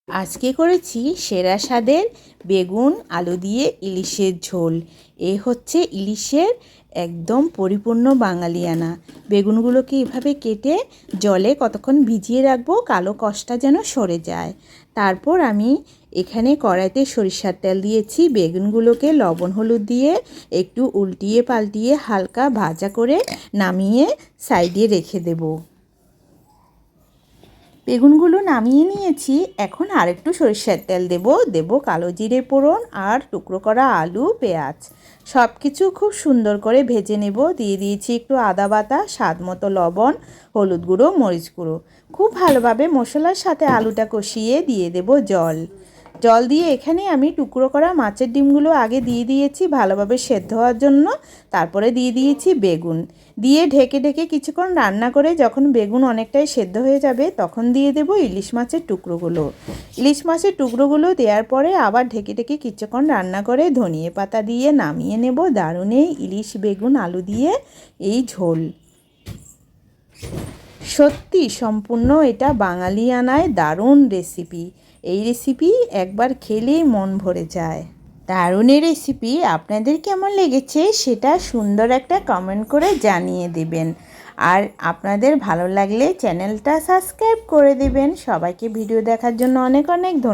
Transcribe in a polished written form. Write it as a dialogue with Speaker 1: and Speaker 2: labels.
Speaker 1: আজকে করেছি সেরা স্বাদের বেগুন আলু দিয়ে ইলিশের ঝোল। এই হচ্ছে ইলিশের একদম পরিপূর্ণ বাঙালিয়ানা। বেগুনগুলোকে এভাবে কেটে জলে কতক্ষণ ভিজিয়ে রাখবো, কালো কষটা যেন সরে যায়। তারপর আমি এখানে কড়াইতে সরিষার তেল দিয়েছি। বেগুনগুলোকে লবণ হলুদ দিয়ে একটু উল্টিয়ে পাল্টিয়ে হালকা ভাজা করে নামিয়ে সাইডে রেখে দেবো। বেগুনগুলো নামিয়ে নিয়েছি। এখন আরেকটু সরিষার তেল দেব কালো জিরে ফোড়ন আর টুকরো করা আলু পেঁয়াজ সব কিছু খুব সুন্দর করে ভেজে নেব। দিয়ে দিয়েছি একটু আদা বাটা, স্বাদ মতো লবণ, হলুদ গুঁড়ো, মরিচ গুঁড়ো। খুব ভালোভাবে মশলার সাথে আলুটা কষিয়ে দিয়ে দেব জল দিয়ে এখানে আমি টুকরো করা মাছের ডিমগুলো আগে দিয়ে দিয়েছি ভালোভাবে সেদ্ধ হওয়ার জন্য। তারপরে দিয়ে দিয়েছি বেগুন, দিয়ে ঢেকে কিছুক্ষণ রান্না করে যখন বেগুন অনেকটাই সেদ্ধ হয়ে যাবে তখন দিয়ে দেব ইলিশ মাছের টুকরোগুলো। ইলিশ মাছের টুকরোগুলো দেওয়ার পরে আবার ঢেকে কিছুক্ষণ রান্না করে ধনিয়া পাতা দিয়ে নামিয়ে নেব। দারুণ এই ইলিশ বেগুন আলু দিয়ে এই ঝোল। সত্যি সম্পূর্ণ এটা বাঙালিয়ানায় দারুণ রেসিপি। এই রেসিপি একবার খেলেই মন ভরে যায়। দারুণ এই রেসিপি আপনাদের কেমন লেগেছে সেটা সুন্দর একটা কমেন্ট করে জানিয়ে দেবেন। আর আপনাদের ভালো লাগলে চ্যানেলটা সাবস্ক্রাইব করে দেবেন। সবাইকে ভিডিও দেখার জন্য অনেক ধন্যবাদ।